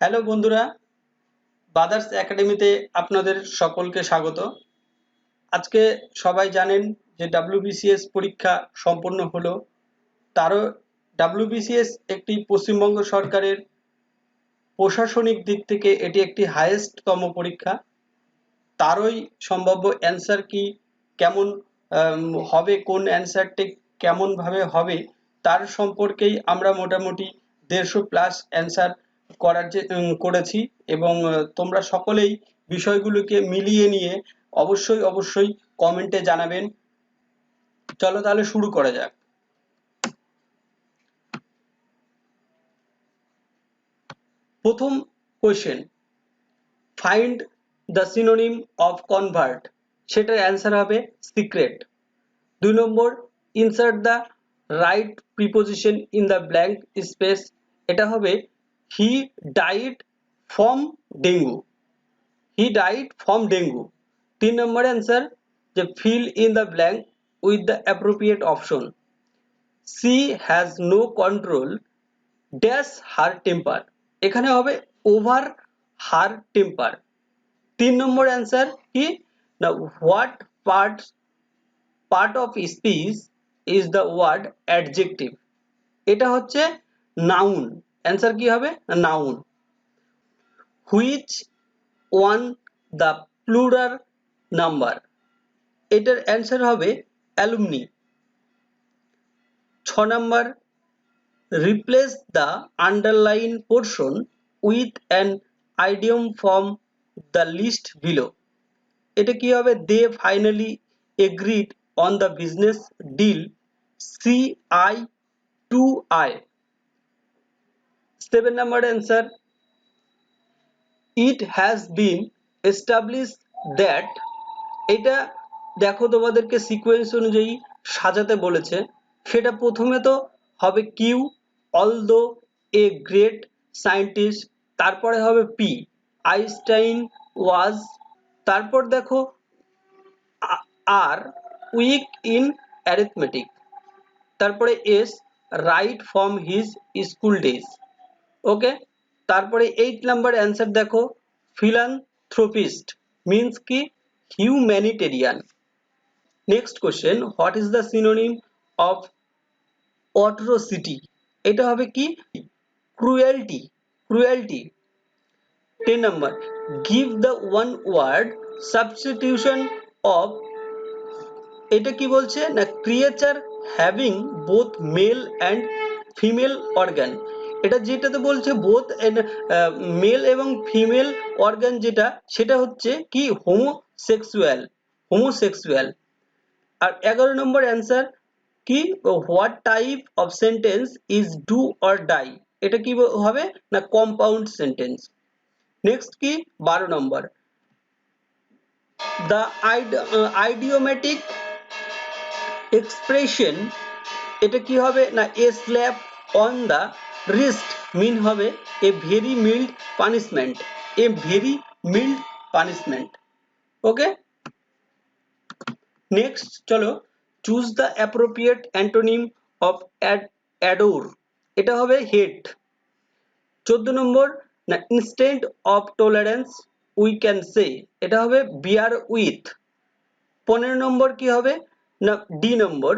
Hello বন্ধুরা, বাদার্স একাডেমিতে আপনাদের সকলকে স্বাগত। আজকে সবাই জানেন যে ডাব্লিউবিসিএস পরীক্ষা সম্পন্ন হলো। তারও ডাব্লিউবিসিএস একটি পশ্চিমবঙ্গ সরকারের প্রশাসনিক দিক থেকে এটি একটি হাইয়েস্টতম পরীক্ষা। তারই সম্ভাব্য অ্যান্সার কি, কেমন হবে, কোন অ্যান্সারটি কেমনভাবে হবে তার সম্পর্কেই আমরা মোটামুটি 150+ অ্যান্সার করেছি এবং তোমরা সকলেই বিষয়গুলোকে মিলিয়ে নিয়ে অবশ্যই কমেন্টে জানাবেন। চলো তাহলে শুরু করা যাক। প্রথম question, find the synonym of convert, সেটার অ্যান্সার হবে secret. 2 number, insert the right preposition in the blank space, এটা হবে he died from dengue. He died from dengue. 3 number answer, যে fill in the blank with the appropriate option. She has no control dash her temper, এখানে হবে over her temper. 3 number answer কি না, what part of speech is the word adjective, এটা হচ্ছে noun. Answer কি হবে, noun. Which one the plural number, এটার answer হবে alumni. 6 number, replace the underline portion with an idiom from the list below, এটা কি হবে, they finally agreed on the business deal CI to I। 7 number answer, it has been established that, এটা দেখো তোমাদেরকে sequence অনুযায়ী সাজাতে বলেছে। সেটা প্রথমে তো হবে Q, although a great scientist, তারপরে হবে পি, আইনস্টাইন ওয়াজ, তারপর দেখো আর উইক ইন অ্যারিথমেটিক, তারপরে S right from his school days. Okay, তারপরে 8 নাম্বার অ্যান্সার দেখো, ফিলান্থ্রোপিস্ট মিন্স কি, humanitarian. Next question, what is the synonym of atrocity, এটা হবে কি, cruelty. Cruelty. 10 number, give the one word substitution of, এটা কি বলছে না, creature having both male and female organ, এটা যেটাতে বলছে বোথ মেল এবং ফিমেল অর্গান, যেটা সেটা হচ্ছে কি, হোমোসেক্সুয়াল। হোমোসেক্সুয়াল। আর 11 নম্বর অ্যান্সার কি, what type of sentence is do or die, এটা কি হবে না, কম্পাউন্ড সেন্টেন্স। নেক্সট কি, 12 নম্বর, দ্য আইডিওমেটিক এক্সপ্রেশন, এটা কি হবে না, a slap on the wrist mean হবে a very mild punishment. A very mild punishment. Okay, next চলো, choose the appropriate antonym of adore, এটা হবে হেট। 14 নম্বর, না instead of tolerance we can say, এটা হবে বিয়ার উইথ। 15 নম্বর কি হবে না, D number,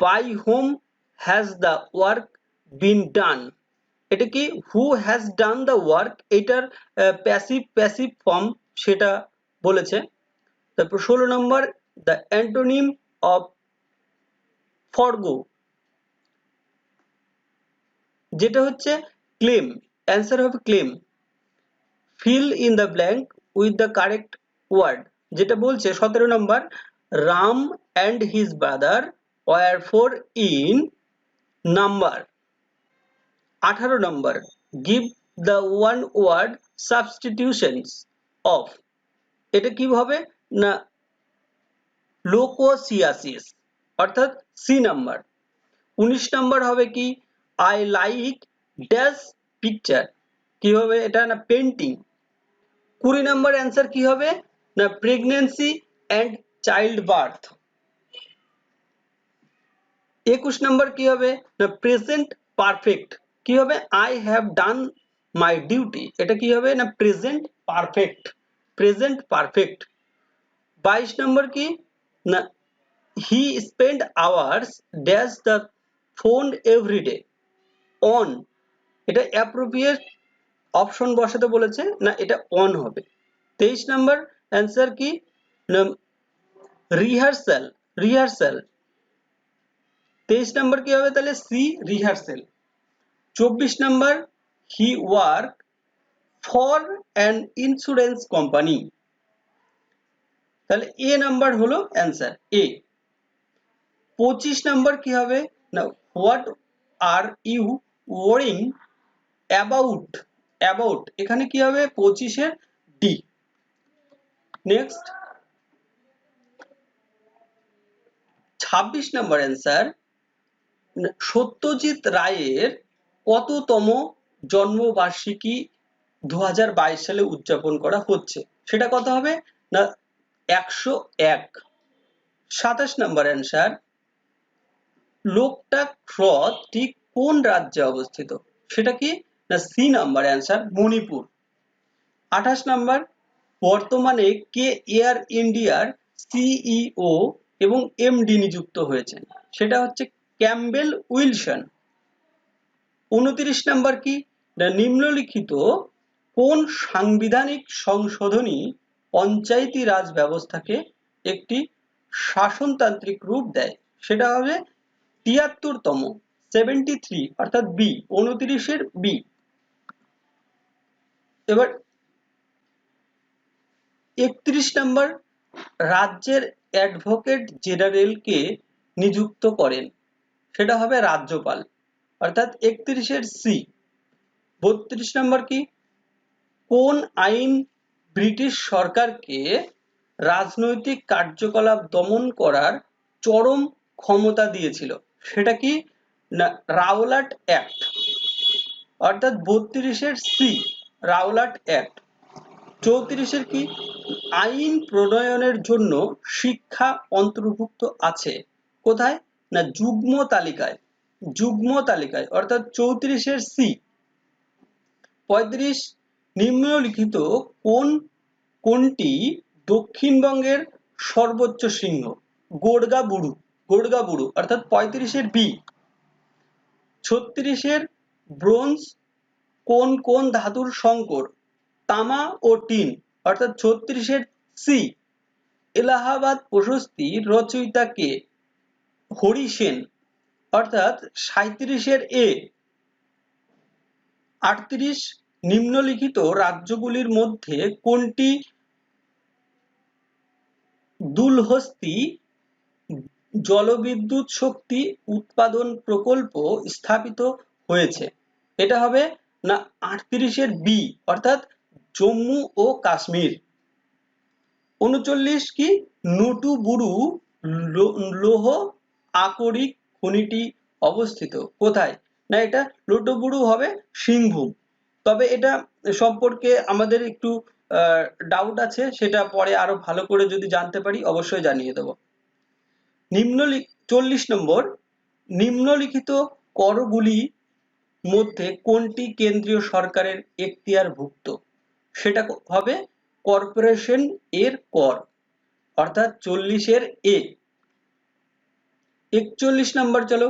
by whom has the work been done, এটা কি, who has done the work, এটার প্যাসিভ ফর্ম সেটা বলেছে। তারপর 16 number, the antonym of forgo, যেটা হচ্ছে ক্লেম। অ্যান্সার হবে claim. Fill in the blank with the correct word, যেটা বলছে 17 number, Ram and his brother were four in number. 18 number, give the one word substitutions of, এটা কি হবে না, লোকোসিয়াসিস, অর্থাৎ সি নাম্বার। 19 নাম্বার হবে কি, আই লাইক ড্যাশ পিকচার, কি হবে এটা না, পেন্টিং। 20 নাম্বার অ্যান্সার কি হবে না, pregnancy and child birth. 21 number কি হবে না, প্রেজেন্ট পারফেক্ট, কি হবে, I have done my duty, এটা কি হবে না present perfect, present perfect. 22 number কি না he spend hours dash the phone everyday on, এটা অ্যাপ্রোপ্রিয়েট অপশন বসাতে বলেছে না, এটা অন হবে। 23 নম্বর অ্যান্সার কি না রিহার্সাল, রিহার্সাল। 23 নম্বর কি হবে তাহলে C rehearsal. 24 number he work for an insurance company, তাহলে এ নাম্বার হলো অ্যান্সার এ। 25 নম্বর কি হবে না what are you worrying about, about এখানে কি হবে 25 এর D. Next 26 number answer Satyajit রায়ের কততম জন্মবার্ষিকী 2022 সালে উদযাপন করা হচ্ছে, সেটা কত হবে না 101। 27 নম্বর অ্যান্সার লোকটাক হ্রদটি কোন রাজ্যে অবস্থিত, সেটা কি না সি নাম্বার অ্যান্সার মণিপুর। 28 নম্বর বর্তমানে কে এয়ার ইন্ডিয়ার সিইও এবং এমডি নিযুক্ত হয়েছেন, সেটা হচ্ছে ক্যাম্বেল উইলসন। 29 নম্বর কি না নিম্নলিখিত কোন সাংবিধানিক সংশোধনী পঞ্চায়েতি রাজ ব্যবস্থাকে একটি শাসনতান্ত্রিক রূপ দেয়, সেটা হবে 73তম 73 অর্থাৎ বি, 29 এর বি। এবার 31 নম্বর রাজ্যের অ্যাডভোকেট জেনারেলকে নিযুক্ত করেন, সেটা হবে রাজ্যপাল অর্থাৎ 31 এর সি। 32 নম্বর কি কোন আইন ব্রিটিশ সরকারকে রাজনৈতিক কার্যকলাপ দমন করার চরম ক্ষমতা দিয়েছিল, সেটা কি না রাওলাট অ্যাক্ট অর্থাৎ 32 এর সি রাওলাট অ্যাক্ট। 34 এর কি আইন প্রণয়নের জন্য শিক্ষা অন্তর্ভুক্ত আছে কোথায় না যুগ্ম তালিকায়, যুগ্ম তালিকায় অর্থাৎ 34 এর সি। 35 নিম্নলিখিত কোনটি দক্ষিণবঙ্গের সর্বোচ্চ শৃঙ্গ, গোর্গাবুরু, গোর্গাবুরু অর্থাৎ 35 এর বি। 36 এর ব্রোঞ্জ কোন কোন ধাতুর সংকর, তামা ও টিন অর্থাৎ 36 এর সি। এলাহাবাদ প্রশস্তির রচয়িতা কে, হরি সেন অর্থাৎ 37 এর এ। 38 নিম্নলিখিত রাজ্যগুলির মধ্যে কোনটি দুলহস্তি জলবিদ্যুৎ শক্তি উৎপাদন প্রকল্প স্থাপিত হয়েছে, এটা হবে না 38 এর বি অর্থাৎ জম্মু ও কাশ্মীর। 39 কি নুটুবুরু লৌহ আকরিক খনিটি অবস্থিত কোথায় না এটা লুটুবুরু হবে সিংভূম। তবে এটা সম্পর্কে আমাদের একটু ডাউট আছে, সেটা পরে আরো ভালো করে যদি জানতে পারি অবশ্যই জানিয়ে দেব। 40 নম্বর নিম্নলিখিত করগুলি মধ্যে কোনটি কেন্দ্রীয় সরকারের এখতিয়ারভুক্ত, সেটা হবে কর্পোরেশন এর কর অর্থাৎ 40 এর এ। 41 নম্বর চলো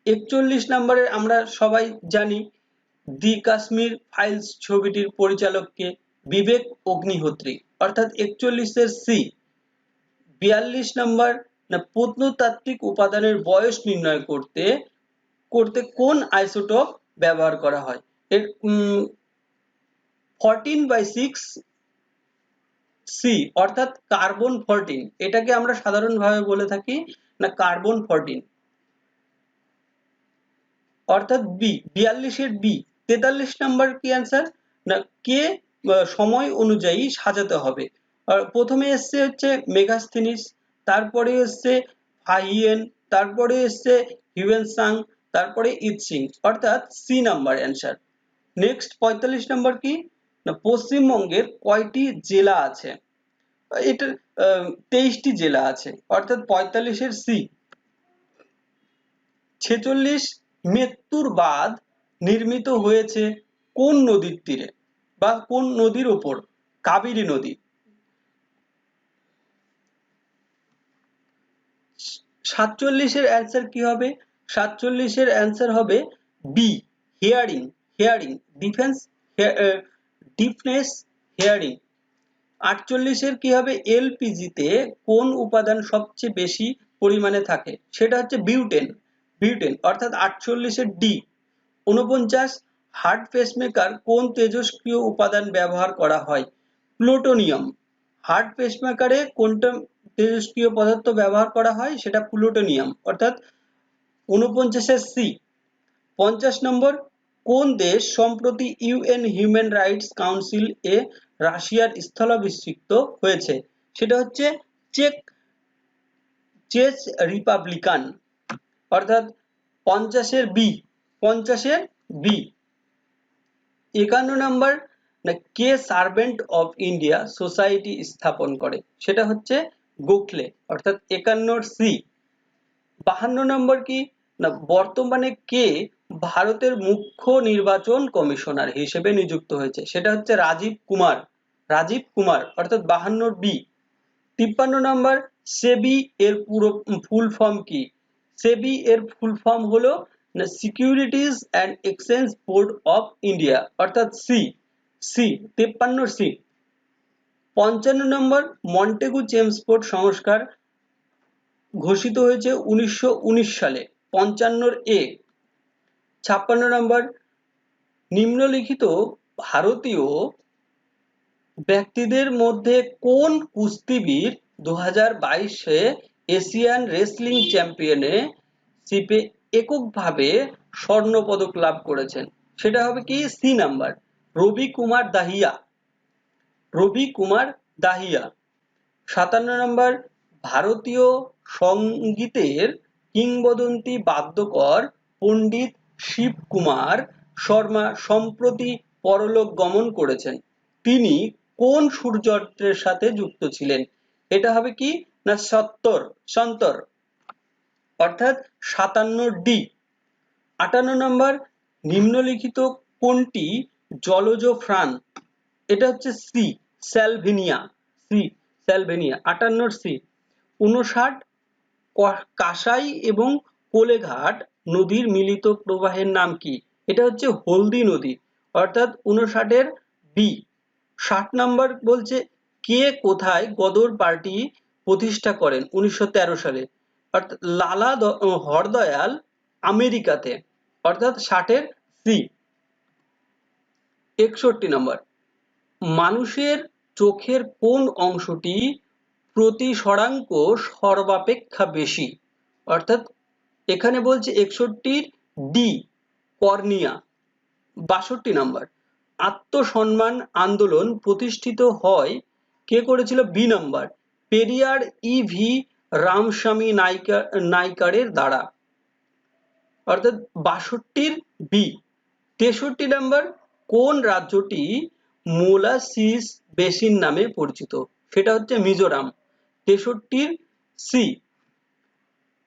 41 নম্বরে আমরা সবাই জানি দি কাশ্মীর ফাইলস ছবিটির পরিচালককে বিবেক অগ্নিহোত্রী অর্থাৎ 41 এর সি। 42 নম্বর না প্রত্নতাত্ত্বিক উপাদানের বয়স নির্ণয় করতে কোন আইসোটোপ ব্যবহার করা হয়, এর 14/6 সি অর্থাৎ কার্বন 14, এটাকে আমরা সাধারণভাবে বলে থাকি না কার্বন 14 অর্থাৎ বি। 42 এর বি। 43 নম্বর কি অ্যান্সার না কে সময় অনুযায়ী সাজাতে হবে, প্রথমে এসছে হচ্ছে মেগাস্থিনিস, তারপরে এসছে হাইয়েন, তারপরে এসছে হিউয়েনসাং, তারপরে ইৎসিং অর্থাৎ সি নাম্বার অ্যান্সার। নেক্সট 45 নম্বর কি না পশ্চিমবঙ্গের কয়টি জেলা আছে, এটা 23টি জেলা আছে অর্থাৎ 45 এর সি। 46 মেত্তুর বাঁধ নির্মিত হয়েছে কোন নদীর তীরে বা কোন নদীর ওপর? কাবেরী নদী। 47 এর অ্যান্সার কি হবে? 47 এর অ্যান্সার হবে B, hearing. Hearing, defence, deafness, hearing. 48 এর কি হবে? এলপিজিতে কোন উপাদান সবচেয়ে বেশি পরিমাণে থাকে? সেটা হচ্ছে বিউটেন। বিউটেন অর্থাৎ 48 এর ডি। 49, হার্ট পেসমেকার কোন তেজস্ক্রিয় উপাদান ব্যবহার করা হয়? প্লুটোনিয়াম। হার্ট পেসমেকারে কোনটা তেজস্ক্রিয় পদার্থ ব্যবহার করা হয়? সেটা প্লুটোনিয়াম অর্থাৎ 49 এর সি। 50 নম্বর, কোন দেশ সম্প্রতি ইউএন হিউম্যান রাইটস কাউন্সিল এ রাশিয়ার স্থলাভিষিক্ত হয়েছে? সেটা হচ্ছে চেক চেক রিপাবলিকান অর্থাৎ 50 এর বি। 50 এর বি। 51 নম্বর, না কে সার্ভেন্ট অফ ইন্ডিয়া সোসাইটি স্থাপন করে? সেটা হচ্ছে গোখলে অর্থাৎ 51 সি। 52 নম্বর কি? না বর্তমানে কে ভারতের মুখ্য নির্বাচন কমিশনার হিসেবে নিযুক্ত হয়েছে? সেটা হচ্ছে রাজীব কুমার। রাজীব কুমার অর্থাৎ 52 বি। 53 নম্বর, সেবি এর পুরো ফুল ফর্ম কি? সেবি এর ফুল ফর্ম হলো securities and exchange board of India অর্থাৎ C. C, 53 C. 55 number, Montagu Chelmsford সংস্কার ঘোষিত হয়েছে 1919 সালে। 55 এ। 56 নম্বর, নিম্নলিখিত ভারতীয় ব্যক্তিদের মধ্যে কোন কুস্তিবীর 2022 এশিয়ান রেসলিং চ্যাম্পিয়নশিপে এককভাবে স্বর্ণ পদক লাভ করেছেন? সেটা হবে কি? সি নাম্বার, রবি কুমার দাহিয়া। রবি কুমার দাহিয়া। 57 নম্বর, ভারতীয় সঙ্গীতের কিংবদন্তি বাদ্যকর পণ্ডিত শিব কুমার শর্মা সম্প্রতি পরলোক গমন করেছেন। তিনি কোন সূর্যযন্ত্রের সাথে যুক্ত ছিলেন? এটা হবে কি? না সন্তর অর্থাৎ 57 ডি। 58 নম্বর, নিম্নলিখিত কোনটি জলজ প্রাণ? এটা হচ্ছে C, Salvinia. C, স্যালভেনিয়া। 58 C. 59, Kasai এবং কোলেঘাট নদীর মিলিত প্রবাহের নাম কি? এটা হচ্ছে হলদি নদী অর্থাৎ 59 এর বি। 60 নম্বর বলছে কে কোথায় গদর পার্টি প্রতিষ্ঠা করেন 1913 সালে? অর্থাৎ লালা হরদয়াল আমেরিকাতে অর্থাৎ 60 এর সি। 61 নম্বর, মানুষের চোখের কোন অংশটি প্রতিসরাঙ্ক সর্বাপেক্ষা বেশি? অর্থাৎ এখানে বলছে 61 ডি, কর্নিয়া। 62 নম্বর, আত্মসম্মান আন্দোলন প্রতিষ্ঠিত হয় কে করেছিল? B number, Periyar E V. Ramaswami নাইকারের দ্বারা অর্থাৎ 62 বি। 63 নম্বর, কোন রাজ্যটি মোলাসিস বেসিন নামে পরিচিত? সেটা হচ্ছে মিজোরাম। 63 সি।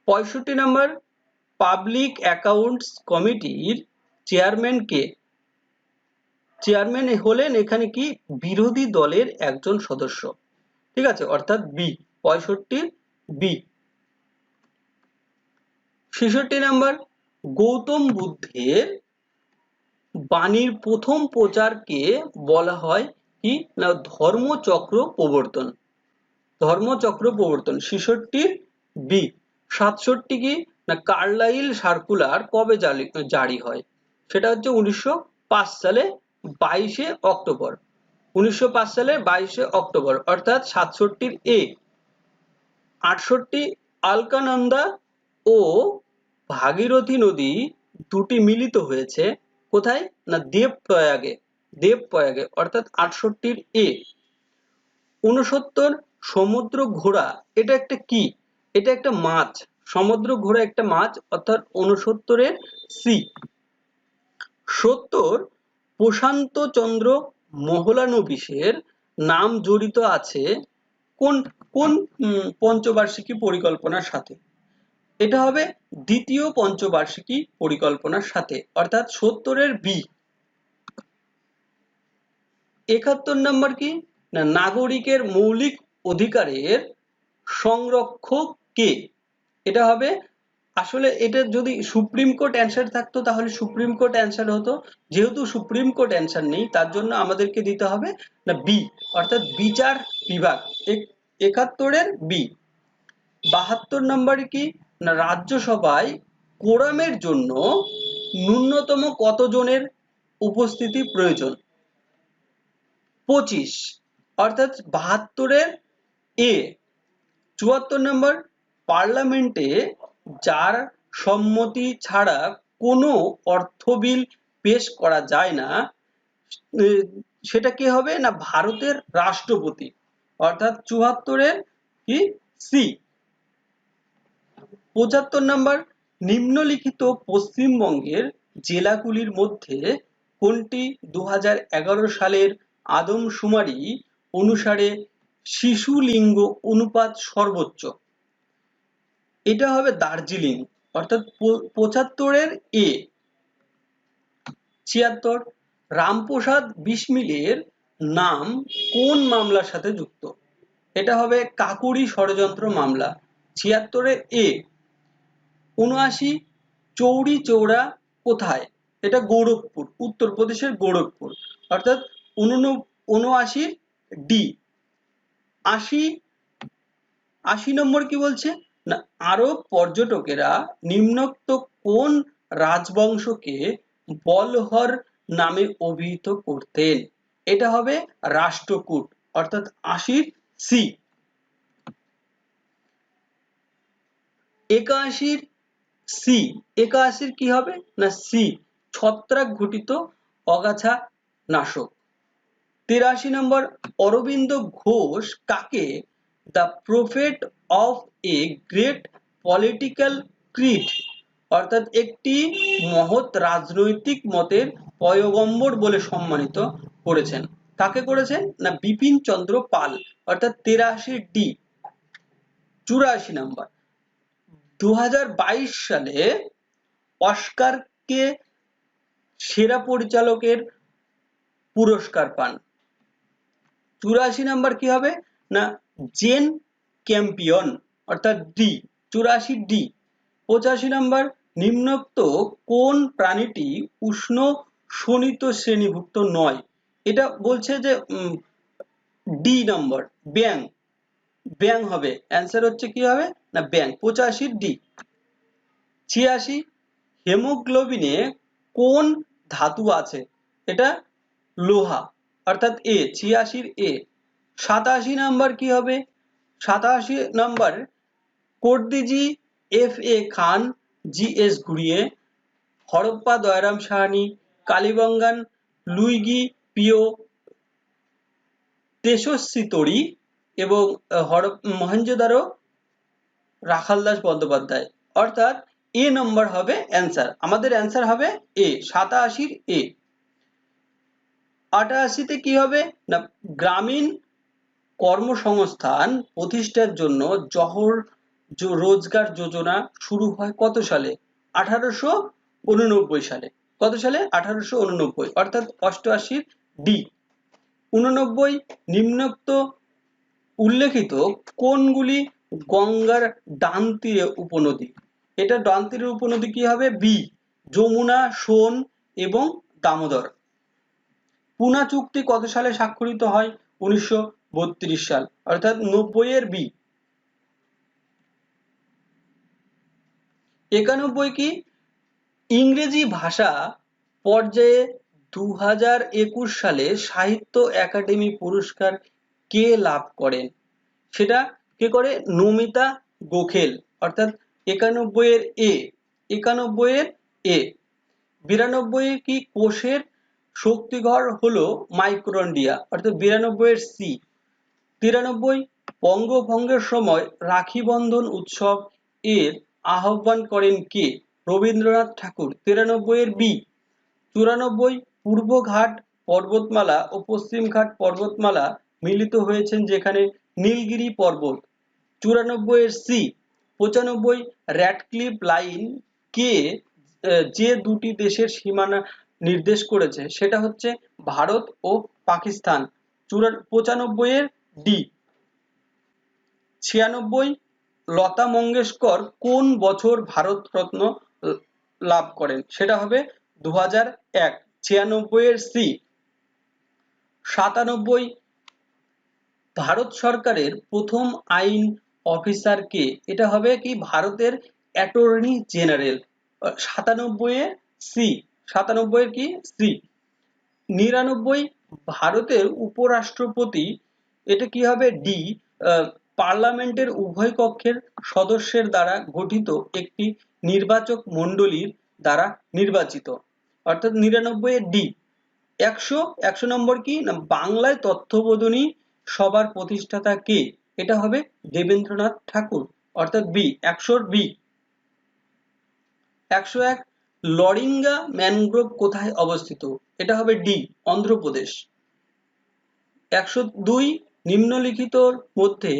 65 নম্বর, পাবলিক অ্যাকাউন্টস কমিটির চেয়ারম্যান কে? চেয়ারম্যান হলেন এখানে কি? বিরোধী দলের একজন সদস্য। ঠিক আছে অর্থাৎ বি, 65 বি। 66 নম্বর, গৌতম বুদ্ধের বাণীর প্রথম প্রচারকে বলা হয় কি? না ধর্মচক্র প্রবর্তন। ধর্মচক্র প্রবর্তন। 66 বি। 67 কি? না কার্লাইল সার্কুলার কবে জারি হয়? সেটা হচ্ছে 1905 সালে 22 অক্টোবর। 1905 সালে 22 অক্টোবর অর্থাৎ 67 এ। 68, আলকানন্দা ও ভাগীরথী নদী দুটি মিলিত হয়েছে কোথায়? না দেবপ্রয়াগে। দেবপ্রয়াগে অর্থাৎ 68 এ। 69, সমুদ্র ঘোড়া এটা একটা কি? এটা একটা মাছ। সমুদ্র ঘোড়া একটা মাছ অর্থাৎ 69 এর সি। 70, প্রশান্ত চন্দ্র মহলানবিশের নাম জড়িত আছে কোন কোন পঞ্চবার্ষিকী পরিকল্পনার সাথে? এটা হবে দ্বিতীয় পঞ্চবার্ষিকী পরিকল্পনার সাথে অর্থাৎ 70 এর বি। 71 নম্বর কি না নাগরিকের মৌলিক অধিকারের সংরক্ষক কে? এটা হবে আসলে এটা যদি সুপ্রিম কোর্ট অ্যান্সার থাকতো তাহলে সুপ্রিম কোর্ট অ্যান্সার হতো, যেহেতু সুপ্রিম কোর্ট অ্যান্সার নেই তার জন্য আমাদেরকে দিতে হবে না বি, অর্থাৎ বিচার বিভাগ। 71-এর বি। 72 নম্বরে কি না রাজ্যসভায় কোরামের জন্য ন্যূনতম কতজনের উপস্থিতি প্রয়োজন? 25, অর্থাৎ 72-এর এ। 74 নম্বর পার্লামেন্টে যার সম্মতি ছাড়া কোনো অর্থ বিল পেশ করা যায় না সেটা কি হবে না ভারতের রাষ্ট্রপতি, অর্থাৎ 74-এর কি সি। 75 নম্বর নিম্নলিখিত পশ্চিমবঙ্গের জেলাগুলির মধ্যে কোনটি 2011 সালের আদমশুমারি অনুসারে শিশু লিঙ্গ অনুপাত সর্বোচ্চ? এটা হবে দার্জিলিং, অর্থাৎ 75-এর এ। 76 রামপ্রসাদ বিসমিলের নাম কোন মামলার সাথে যুক্ত? এটা হবে কাকুরি ষড়যন্ত্র মামলা। 76-এর এ। 79 চৌরি চৌরা কোথায়? এটা গোরখপুর, উত্তরপ্রদেশের গোরখপুর, অর্থাৎ 79 ডি। 80 নম্বর কি বলছে না আরব পর্যটকেরা নিম্নোক্ত কোন রাজবংশকে বলহর নামে অভিহিত করতেন? এটা হবে রাষ্ট্রকূট, অর্থাৎ 80 সি। 81 সি। 81 কি হবে না সি ছত্রাক ঘটিত অগাছা নাশক। 83 নম্বর অরবিন্দ ঘোষ কাকে the prophet of a great political Creed, অর্থাৎ একটি মহৎ রাজনৈতিক মতের পয়গম্বর বলে সম্মানিত করেছেন? কাকে করেছেন না বিপিন চন্দ্র পাল, অর্থাৎ 83 ডি। 84 নম্বর 2022 সালে অস্কারকে সেরা পরিচালকের পুরস্কার পান? 84 নম্বর কি হবে না জেন ক্যাম্পিয়ন, অর্থাৎ ডি। 84 ডি। 85 নম্বর নিম্নোক্ত কোন প্রাণীটি উষ্ণ শোণিত শ্রেণীভুক্ত নয়? এটা বলছে যে ডি নম্বর ব্যাং। ব্যাং হবে অ্যান্সার, হচ্ছে কি হবে না ব্যাং। 85 ডি। 86 হেমোগ্লোবিনে কোন ধাতু আছে? এটা লোহা, অর্থাৎ এ। 86 এ। 87 নাম্বার কি হবে? 87 number Kot Diji F A Khan G S Ghurye, Harappa Daya Ram Sahni, Kalibangan Luigi Pio Tessitori এবং মহেঞ্জোদারো রাখালদাস বন্দ্যোপাধ্যায়, অর্থাৎ এ নম্বর হবে অ্যান্সার। আমাদের অ্যান্সার হবে এ 87 এ। 88-তে কি হবে না গ্রামীণ কর্মসংস্থান প্রতিষ্ঠার জন্য জহর রোজগার যোজনা শুরু হয় কত সালে? 1889 সালে। কত সালে? 1889, অর্থাৎ 88 ডি। 89 নিম্নোক্ত উল্লেখিত কোনগুলি গঙ্গার ডান তীরে উপনদী? এটা ডান তীরের উপনদী কি হবে? বি যমুনা, সোন এবং দামোদর। পুনা চুক্তি কত সালে স্বাক্ষরিত হয়? 1932 সাল, অর্থাৎ 90-এর বি। 91 কি ইংরেজি ভাষা পর্যায়ে 2021 সালে সাহিত্য একাডেমি পুরস্কার কে লাভ করেন? সেটা কে করে? নমিতা গোখেল, অর্থাৎ 91-এর এ। 91-এর এ। 92 কি কোষের শক্তিঘর হলো মাইক্রোন্ডিয়া, অর্থাৎ 92-এর সি। 93 বঙ্গভঙ্গের সময় রাখি বন্ধন উৎসব এর আহ্বান করেন কে? রবীন্দ্রনাথ ঠাকুর, 93-এর বি। 94 পূর্বঘাট পর্বতমালা ও পশ্চিমঘাট পর্বতমালা মিলিত হয়েছেন যেখানে? নীলগিরি পর্বত, 94-এর সি। 95 র্যাডক্লিফ লাইন কে যে দুটি দেশের সীমানা নির্দেশ করেছে সেটা হচ্ছে ভারত ও পাকিস্তান। 95 এর ডি। 96 লতা মঙ্গেশকর কোন বছর ভারতরত্ন লাভ করেন? সেটা হবে 2001। 96 এর সি। 97 ভারত সরকারের প্রথম আইন অফিসার কে? এটা হবে কি ভারতের অ্যাটর্নি জেনারেল। 97 এর সি। 97 এর কি সি। 99 ভারতের উপরাষ্ট্রপতি, এটা কি হবে ডি। পার্লামেন্টের উভয় কক্ষের সদস্যের দ্বারা গঠিত একটি নির্বাচক মণ্ডলীর দ্বারা নির্বাচিত, অর্থাৎ 99 এর ডি। 100 নম্বর কি না বাংলায় তত্ত্ববোধিনী সভার প্রতিষ্ঠাতা কে? এটা হবে দেবেন্দ্রনাথ ঠাকুর, অর্থাৎ বি। 100 বি। 101 লরিঙ্গা ম্যানগ্রোভ কোথায় অবস্থিত? এটা হবে ডি, অন্ধ্রপ্রদেশ। 102 নিম্নলিখিতর মধ্যে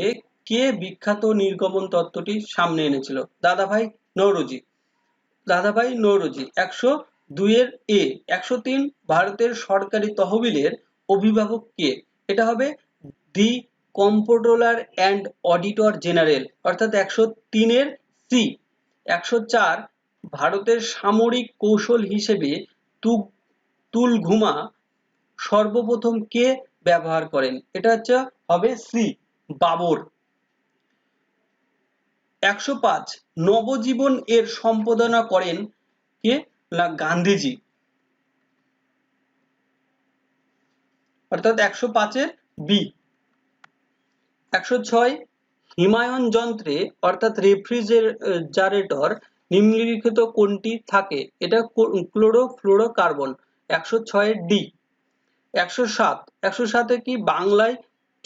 কে বিখ্যাত নির্গমন তত্ত্বটি সামনে এনেছিল? দাদাভাই নওরোজি। দাদাভাই নওরোজি। 102 এর এ। 103 ভারতের সরকারি তহবিলের অভিভাবক কে? এটা হবে দি কম্পট্রোলার অ্যান্ড অডিটর জেনারেল, অর্থাৎ 103 এর সি। 104 ভারতের সামরিক কৌশল হিসেবে তুলঘুমা সর্বপ্রথম কে ব্যবহার করেন? এটা হচ্ছে হবে সি, বাবর। 105 নবজীবন এর সম্পাদনা করেন কে? না গান্ধীজি, অর্থাৎ 105 এর বি। 106 হিমায়ন যন্ত্রে অর্থাৎ রেফ্রিজারেটর নিম্নলিখিত কোনটি থাকে? এটা ক্লোরোফ্লোরোকার্বন। 106 এর ডি। 107 কি বাংলায়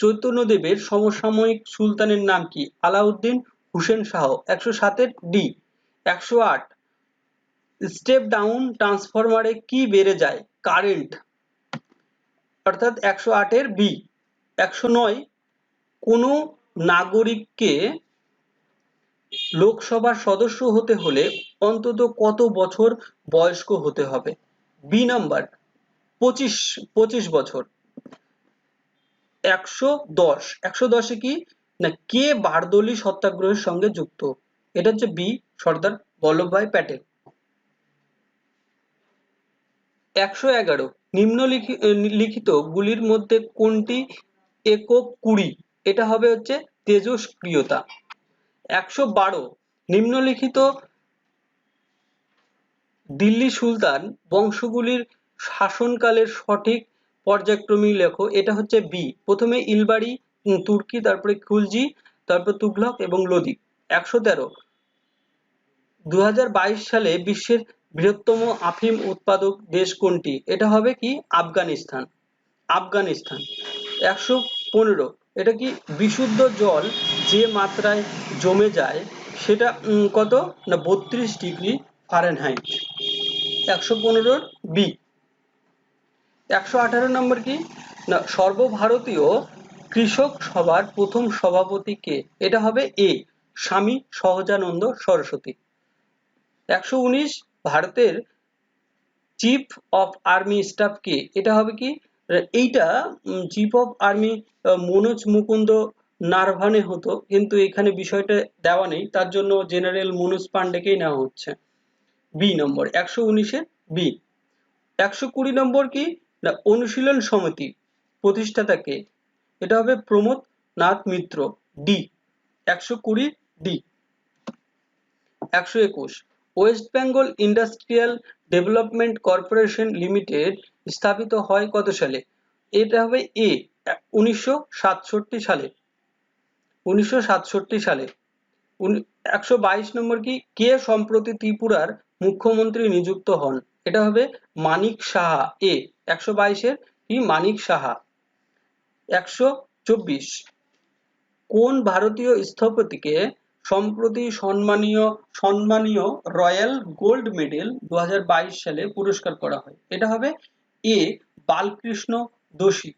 চৈতন্যদেবের সমসাময়িক সুলতানের নাম কি? আলাউদ্দিন হুসেন শাহ। 107 এর ডি। 108 স্টেপ ডাউন ট্রান্সফরমারে কি বেড়ে যায়? কারেন্ট, অর্থাৎ 108 এর বি। 109 কোনো নাগরিককে লোকসভার সদস্য হতে হলে অন্তত কত বছর বয়স্ক হতে হবে? বি নাম্বার 25 বছর। 110 এ কি না কে বারদৌলি সত্যাগ্রহের সঙ্গে যুক্ত? এটা হচ্ছে বি, সর্দার বল্লভভাই প্যাটেল। 111 নিম্নলিখিত গুলির মধ্যে কোনটি একক কুড়ি? এটা হবে হচ্ছে তেজস্ক্রিয়তা। 112 নিম্নলিখিত দিল্লি সুলতান বংশগুলির শাসনকালের সঠিক পর্যায়ক্রমিক লেখো। এটা হচ্ছে বি। প্রথমে ইলবাড়ি, তুর্কি, তারপরে খিলজি, তারপর তুঘলক এবং লোদি। 113 2022 সালে বিশ্বের বৃহত্তম আফিম উৎপাদক দেশ কোনটি? এটা হবে কি আফগানিস্তান। 115 এটা কি বিশুদ্ধ জল যে মাত্রায় জমে যায় সেটা কত না 32 ডিগ্রি ফারেনহাইট। 115 বি। 118 নম্বর কি না সর্বভারতীয় কৃষক সভার প্রথম সভাপতি কে? এটা হবে এ, স্বামী সহজানন্দ সরস্বতী। 119 ভারতের চিফ অফ আর্মি স্টাফ কে? এটা হবে কি এইটা chief of army Manoj Mukund Naravane হতো, কিন্তু এখানে বিষয়টা দেওয়া নেই, তার জন্য জেনারেল মনোজ পান্ডেকেই নেওয়া হচ্ছে। বি নম্বর 119 এর বি। 120 নম্বর কি না অনুশীলন সমিতি প্রতিষ্ঠাতা কে? এটা হবে Pramod Nath Mitra, D. 120 D. 121 West Bengal Industrial Development Corporation Limited স্থাপিত হয় কত সালে? এটা হবে এ 1967 সালে। 1967 সালে। 122 নম্বর কি কে সম্প্রতি ত্রিপুরার মুখ্যমন্ত্রী নিযুক্ত হন? এটা হবে মানিক সাহা, এ। 122 এর কি মানিক সাহা। 124 কোন ভারতীয় স্থপতিকে সম্প্রতি সম্মানীয় রয়্যাল গোল্ড মেডেল 2022 সালে পুরস্কার করা হয়? এটা হবে এ বালকৃষ্ণ দোষী।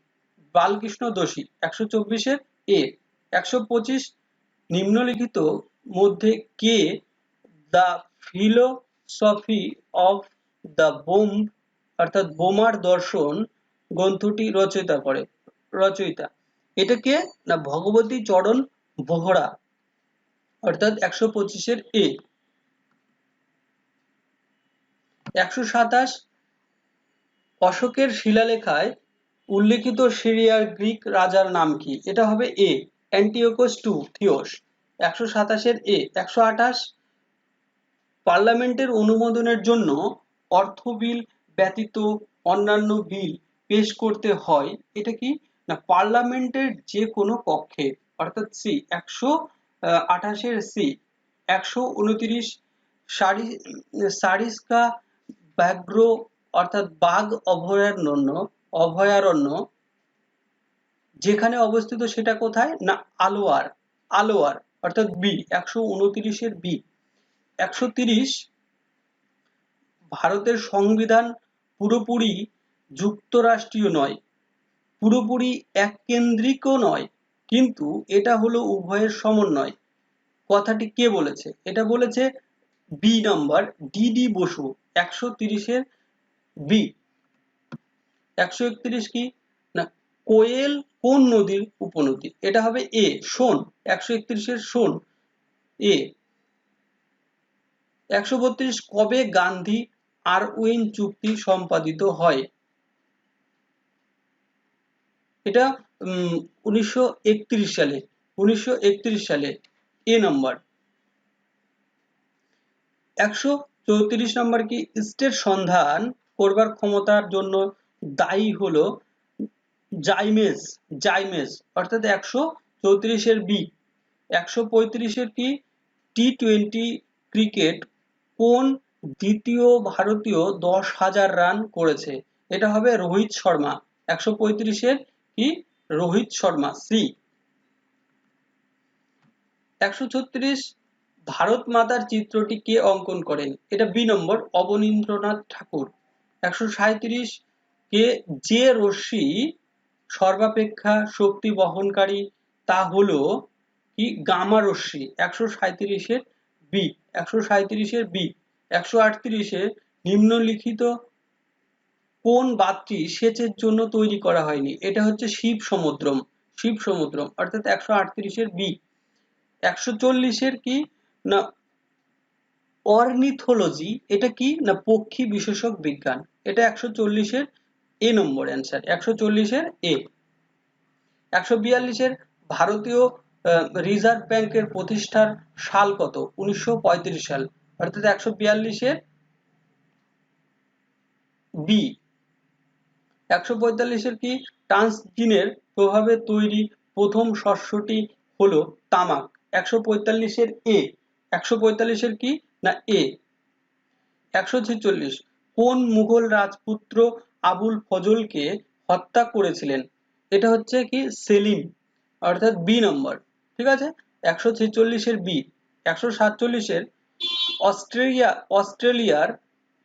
124 এর এ। 125 নিম্নলিখিত মধ্যে কে the philosophy of the bomb অর্থাৎ বোমার দর্শন গ্রন্থটি রচয়িতা এটা কে না ভগবতী চরণ বোহরা অর্থাৎ 125-এর এ। 127 অশোকের শিলালেখায় উল্লেখিত সিরিয়ার গ্রিক রাজার নাম কি? এটা হবে এ অ্যান্টিওকোস টু থিওস। 127-এর এ। 128 পার্লামেন্টের অনুমোদনের জন্য অর্থ বিল ব্যতীত অন্যান্য বিল পেশ করতে হয় এটা কি না পার্লামেন্টের যে কোনো কক্ষে অর্থাৎ সি 128-এর সি। 129 সারিস্কা ব্যাঘ্র অর্থাৎ বাঘ অভয়ারণ্য যেখানে অবস্থিত সেটা কোথায় না আলোয়ার অর্থাৎ বি 129-এর বি। 130 ভারতের সংবিধান পুরোপুরি যুক্তরাষ্ট্রীয় নয়, পুরোপুরি এককেন্দ্রিকও নয়, কিন্তু এটা হলো উভয়ের সমন্বয়। কথাটি কে বলেছে? এটা বলেছে বি নাম্বার ডি বসু। 130-এর বি। 131 কি না কোয়েল কোন নদীর উপনদী? এটা হবে এ সোন। 131-এর সোন এ। 132 কবে গান্ধী আরউইন চুক্তি সম্পাদিত হয়? এটা 1931 সালে। 1931 সালে এ নাম্বার। 134 নাম্বার কি স্টেট সন্ধান করবার ক্ষমতার জন্য দায়ী হলো জাইমেস অর্থাৎ 134-এর বি। 135-এর কি টি-20 ক্রিকেট কোন দ্বিতীয় ভারতীয় 10,000 রান করেছে? এটা হবে রোহিত শর্মা। 135-এর কি রোহিত শর্মা সি। 136 ভারত মাতার চিত্রটি কে অঙ্কন করেন? এটা বি নম্বর অবনীন্দ্রনাথ ঠাকুর। 137 কে যে রশ্মি সর্বাপেক্ষা শক্তি বহনকারী তা হলো কি গামা রশ্মি। 137-এর বি। 137-এর বি। 138 নিম্নলিখিত কোন বাঁধটি সেচের জন্য তৈরি করা হয়নি? এটা হচ্ছে শিব সমুদ্রম অর্থাৎ 138-এর বি। 140-এর কি না অর্নিথোলজি এটা কি না পক্ষী বিশেষজ্ঞ বিজ্ঞান। এটা 140-এর এ নম্বর অ্যান্সার। 140-এর এ। 142-এর ভারতীয় রিজার্ভ ব্যাংকের প্রতিষ্ঠার সাল কত? 1935 সাল অর্থাৎ 142-এর বি। 145-এর কি ট্রান্সজিনের প্রভাবে তৈরি প্রথম শস্যটি হলো তামাক। 145-এর এ। 145-এর কি না এ। 146 কোন মুঘল রাজপুত্র আবুল ফজলকে হত্যা করেছিলেন? এটা হচ্ছে কি সেলিম অর্থাৎ বি নম্বর। ঠিক আছে 146-এর বি। 147-এর অস্ট্রেলিয়ার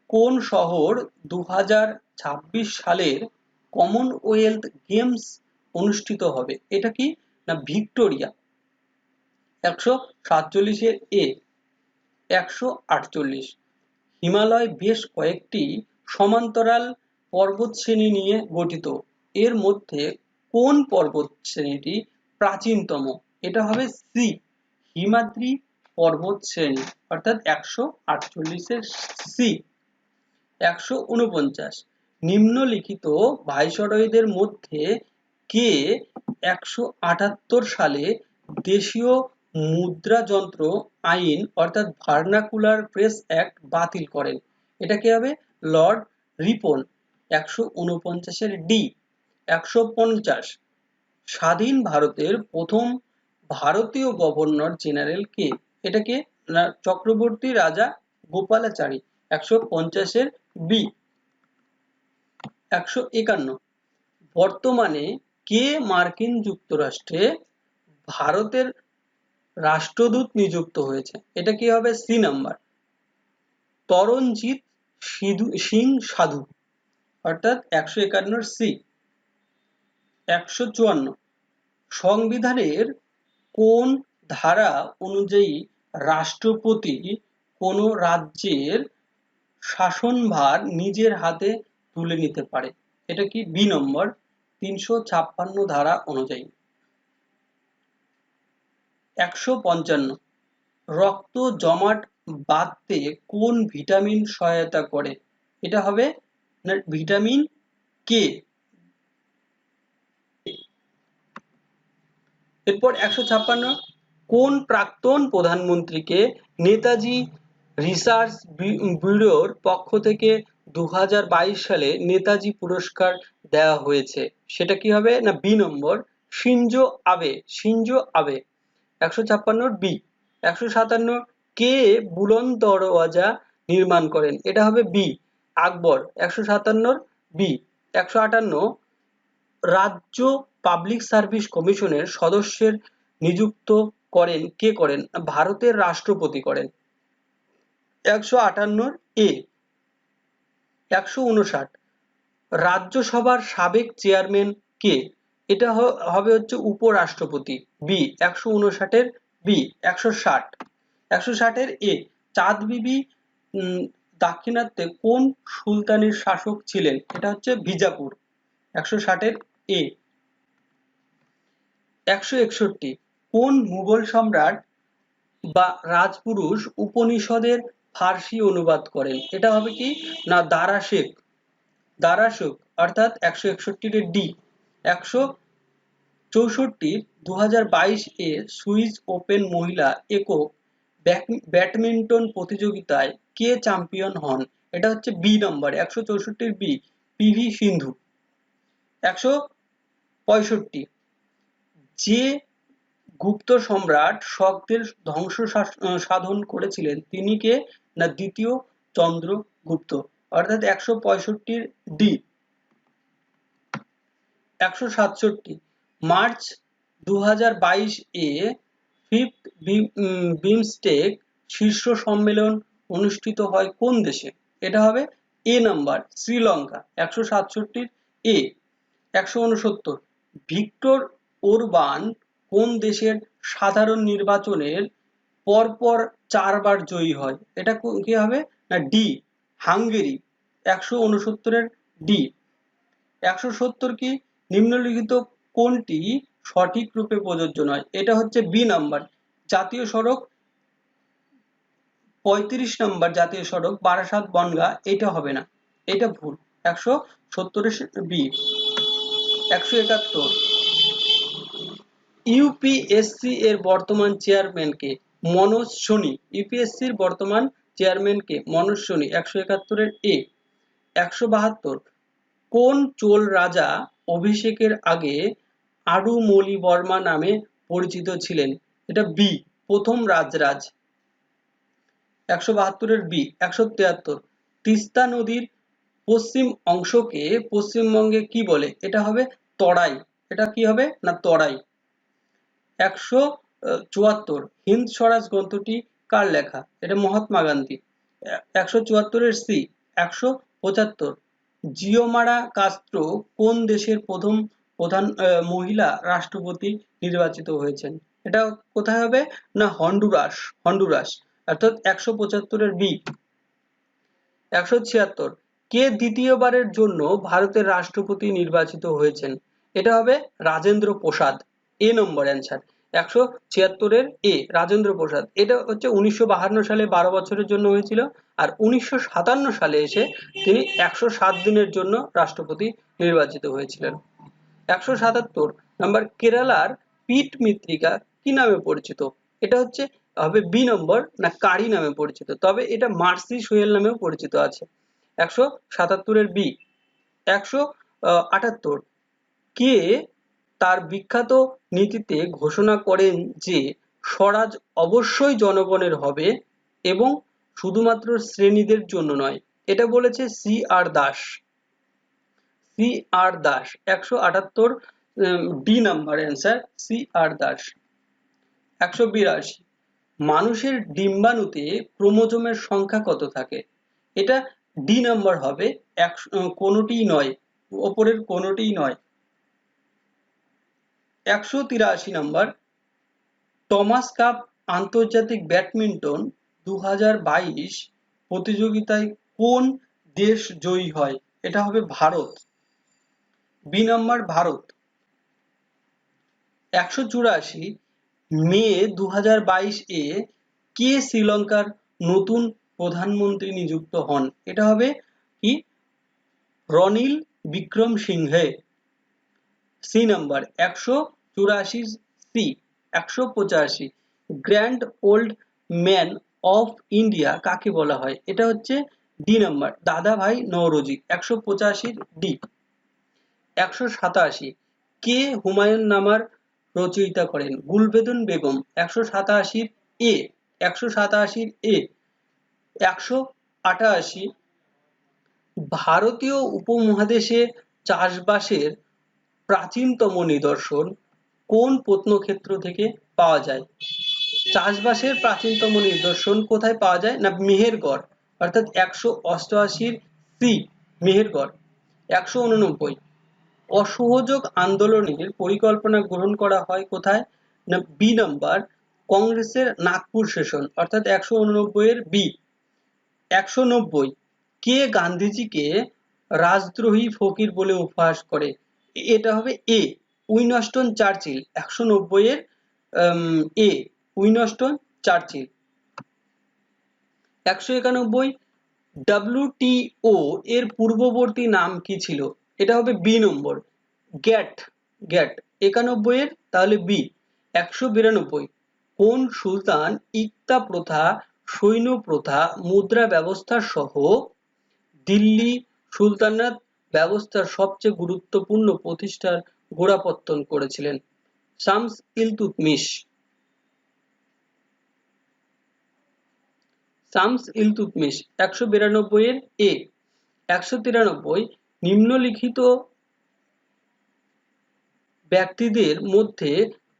কোন শহর 2026 সালের কমনওয়েলথ গেমস অনুষ্ঠিত হবে? এটা কি না ভিক্টোরিয়া। 147-এর এ। 148 হিমালয় বেশ কয়েকটি সমান্তরাল পর্বতশ্রেণী নিয়ে গঠিত, এর মধ্যে কোন পর্বতশ্রেণীটি প্রাচীনতম? এটা হবে সি হিমাদ্রি পর্বতশ্রেণী অর্থাৎ 148-এর সি। 149 নিম্নলিখিত ভাইসরয়দের মধ্যে কে 178 সালে দেশীয় মুদ্রাযন্ত্র আইন অর্থাৎ ভার্নাকুলার প্রেস অ্যাক্ট বাতিল করেন? এটা কি হবে লর্ড রিপন। 149-এর ডি। 150 স্বাধীন ভারতের প্রথম ভারতীয় গভর্নর জেনারেল কে? এটা কে না চক্রবর্তী রাজা গোপালাচারী। 150-এর বি। 151 বর্তমানে কে মার্কিন যুক্তরাষ্ট্রে ভারতের রাষ্ট্রদূত নিযুক্ত হয়েছে? এটা কি হবে সি নাম্বার তরণজিৎ সিং সাধু অর্থাৎ 151-এর সি। 154 সংবিধানের কোন ধারা অনুযায়ী রাষ্ট্রপতি কোন রাজ্যের শাসনভার নিজের হাতে তুলে নিতে পারে। এটা কি বি নম্বর 356 ধারা অনুযায়ী। 155 রক্ত জমাট বাঁধতে কোন ভিটামিন সহায়তা করে? এটা হবে না ভিটামিন কে। এরপর 156 কোন প্রাক্তন প্রধানমন্ত্রীকে নেতাজি রিসার্চ ব্যুরোর পক্ষ থেকে 2022 সালে নেতাজি পুরস্কার দেওয়া হয়েছে? সেটা কি হবে না বি নম্বর শিনজো আবে। শিনজো আবে। 156 বি। 157 কে বুলন্দ দরওয়াজা নির্মাণ করেন? এটা হবে বি আকবর। 157 বি। 158 রাজ্য পাবলিক সার্ভিস কমিশনের সদস্যের নিযুক্ত করেন কে করেন? ভারতের রাষ্ট্রপতি করেন। 158 এ। 159 রাজ্যসভার সাবেক চেয়ারম্যান কে? এটা হবে হচ্ছে উপরাষ্ট্রপতি। বি 159 এর বি। 160 160 এর এ চাঁদ বিবি দাক্ষিণাত্যে কোন সুলতানের শাসক ছিলেন? এটা হচ্ছে বিজাপুর। 160 এর এ। 161 কোন মুঘল সম্রাট বা রাজপুরুষ উপনিষদের ফার্সি অনুবাদ করেন? এটা হবে কি না দারা শেখ। দারা শেখ অর্থাৎ 161 এর ডি। 164 2022 এ সুইস ওপেন মহিলা একক ব্যাডমিন্টন প্রতিযোগিতায় কে চ্যাম্পিয়ন হন? এটা হচ্ছে বি নম্বর 164 বি পিভি সিন্ধু। 165 যে গুপ্ত সম্রাট শকদের ধ্বংস সাধন করেছিলেন তিনি কে? না দ্বিতীয় চন্দ্রগুপ্ত অর্থাৎ 165 ডি। 167 মার্চ 2022 এ ফিফথ বিমস্টেক শীর্ষ সম্মেলন অনুষ্ঠিত হয় কোন দেশে? এটা হবে এ নাম্বার শ্রীলঙ্কা। 167 এ। 169 ভিক্টর ওরবান কোন দেশের সাধারণ নির্বাচনের পরপর 4 বার জয়ী হয়? এটা কি হবে না ডি হাঙ্গেরি। 169 এর ডি। 170 কি নিম্নলিখিত কোনটি সঠিক রূপে প্রযোজ্য নয়? এটা হচ্ছে বি নাম্বার জাতীয় সড়ক 35 নম্বর জাতীয় সড়ক বারাসাত বনগাঁ। এটা হবে না, এটা ভুল। 170 বি। 171 ইউপিএসসি এর বর্তমান চেয়ারম্যান কে? মনোজ সোনি। ইউপিএসসির বর্তমান চেয়ারম্যান কে? মনোজ সোনি। 171 এর এ। 172 কোন চোল রাজা অভিষেকের আগে আড়ুমলিবর্মা নামে পরিচিত ছিলেন? এটা বি প্রথম রাজরাজ। 172 এর বি। 173 তিস্তা নদীর পশ্চিম অংশকে পশ্চিমবঙ্গে কি বলে? এটা হবে তরাই। এটা কি হবে না তরাই। 174 হিন্দ স্বরাজ গ্রন্থটি কার লেখা? এটা মহাত্মা গান্ধী। 174 এর সি। 175 জিওমারা কাস্ত্রো কোন দেশের প্রথম প্রধান মহিলা রাষ্ট্রপতি নির্বাচিত হয়েছেন? এটা কোথায় হবে না হন্ডুরাস। হন্ডুরাস অর্থাৎ 175 এর বি। 176 কে দ্বিতীয়বারের জন্য ভারতের রাষ্ট্রপতি নির্বাচিত হয়েছেন? এটা হবে রাজেন্দ্র প্রসাদ। এ নম্বর অ্যান্সার। 176 এর এ রাজেন্দ্র প্রসাদ। এটা হচ্ছে 1952 সালে 12 বছরের জন্য হয়েছিল আর 1957 সালে এসে তিনি 107 দিনের জন্য রাষ্ট্রপতি নির্বাচিত হয়েছিলেন। 177 নাম্বার কেরালার পিট মৃত্তিকা কি নামে পরিচিত? এটা হচ্ছে হবে বি নম্বর না কারি নামে পরিচিত, তবে এটা মার্সি সোয়েল নামেও পরিচিত আছে। 177 এর বি। 178 কে তার বিখ্যাত নীতিতে ঘোষণা করেন যে স্বরাজ অবশ্যই জনগণের হবে এবং শুধুমাত্র শ্রেণীদের জন্য নয়? এটা বলেছে C R Das. C R Das. 178 D number answer C R Das. 182 মানুষের ডিম্বাণুতে ক্রোমোজোমের সংখ্যা কত থাকে? এটা ডি নাম্বার হবে কোনোটিই নয়, ওপরের কোনোটিই নয়। 183 নাম্বার টমাস কাপ আন্তর্জাতিক ব্যাডমিন্টন 2022 প্রতিযোগিতায় কোন দেশ জয়ী হয়? এটা হবে Bharat. B number Bharat. 184 May 2022 এ কে শ্রীলঙ্কার নতুন প্রধানমন্ত্রী নিযুক্ত হন? এটা হবে কি Ranil Wickremesinghe. C number 184 C. 185 grand old man of India কাকে বলা হয়? এটা হচ্ছে ডি নাম্বার দাদা ভাই নওরোজি। 185 ডি। 187 কে হুমায়ুন নামার রচয়িতা করেন? গুলবেদুন বেগম। 187 এ। 187 এ। 188 ভারতীয় উপমহাদেশে চাষবাসের প্রাচীনতম নিদর্শন কোন প্রত্নক্ষেত্র থেকে পাওয়া যায়? চাষবাসের প্রাচীনতম নিদর্শন কোথায় পাওয়া যায়? না মেহেরগড়, অর্থাৎ 188 সি মেহেরগড়। 189 অসহযোগ আন্দোলনের পরিকল্পনা গ্রহণ করা হয় কোথায়? না বি নাম্বার কংগ্রেসের নাগপুর সেশন, অর্থাৎ 189 এর বি। 190 কে গান্ধীজিকে রাজদ্রোহী ফকির বলে উপহাস করে? এটা হবে এ উইনস্টন চার্চিল। 190 এর এ উইনস্টন চার্চিল। 191 ডব্লিউটিও এর পূর্ববর্তী নাম কি ছিল? এটা হবে বি নম্বর গ্যাট। গ্যাট 91 এর তাহলে বি। 192 কোন সুলতান ইকতা প্রথা, সৈন্য প্রথা, মুদ্রা ব্যবস্থা সহ দিল্লি সুলতানাত ব্যবস্থার সবচেয়ে গুরুত্বপূর্ণ প্রতিষ্ঠার গোড়াপত্তন করেছিলেন? শামস ইলতুৎমিশ। শামস ইলতুৎমিশ। 192 এর এ। 193 নিম্নলিখিত ব্যক্তিদের মধ্যে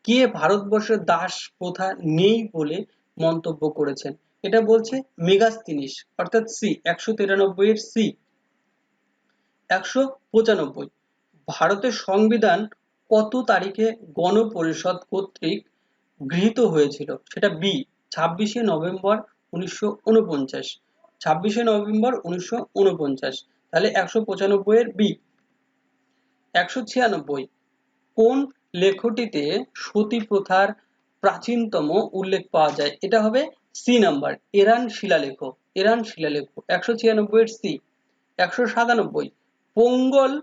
কে ভারতবর্ষে দাস প্রথা নেই বলে মন্তব্য করেছেন? এটা বলছে মেগাস্তিনিস, অর্থাৎ সি। 193 এর সি। 195 ভারতের সংবিধান কত তারিখে গণপরিষদ কর্তৃক গৃহীত হয়েছিল? সেটা বি 26শে নভেম্বর 1949। 26শে নভেম্বর 1949। তাহলে 195 এর বি। 196 কোন লেখটিতে সতী প্রথার প্রাচীনতম উল্লেখ পাওয়া যায়? এটা হবে সি নাম্বার এরান শিলালেখ। এরান শিলালেখ। 196 এর সি। 197 পোঙ্গল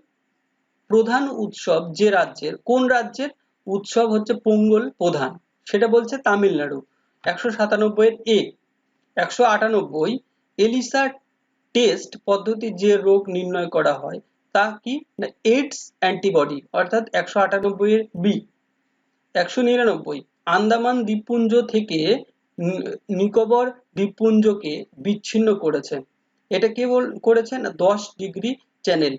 প্রধান উৎসব যে রাজ্যের, কোন রাজ্যের উৎসব হচ্ছে পোঙ্গল প্রধান? সেটা বলছে তামিলনাড়ু। 197 এর এ। 198 এলিসা টেস্ট পদ্ধতি যে রোগ নির্ণয় করা হয় তা কি? না এইডস অ্যান্টিবডি, অর্থাৎ 198 এর বি। 199 আন্দামান দ্বীপপুঞ্জ থেকে নিকোবর দ্বীপপুঞ্জকে বিচ্ছিন্ন করেছে। এটা কে করেছে? না 10 ডিগ্রি চ্যানেল।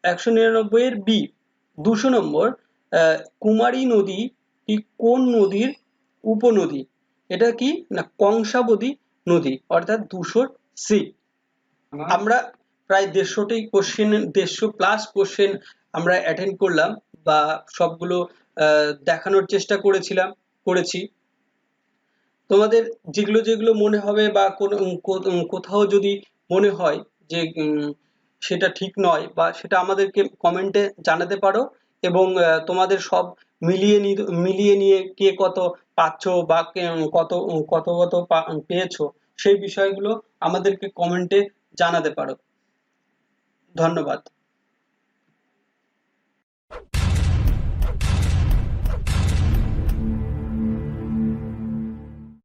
199 এর বি। 200 নম্বর কুমারী নদী কি কোন নদীর উপনদী? এটা কি? না কংসাবতী নদী, অর্থাৎ 200 সি। আমরা প্রায় 150টি কোশ্চেন, 150+ কোশ্চেন আমরা অ্যাটেন্ড করলাম বা সবগুলো দেখানোর চেষ্টা করেছি। তোমাদের যেগুলো যেগুলো মনে হবে বা কোথাও যদি মনে হয় যে সেটা ঠিক নয় বা সেটা আমাদেরকে কমেন্টে জানাতে পারো, এবং তোমাদের সব মিলিয়ে নিয়ে কে কত পাচ্ছ বা কত কত কত পেয়েছো সেই বিষয়গুলো আমাদেরকে কমেন্টে জানাতে পারো। ধন্যবাদ।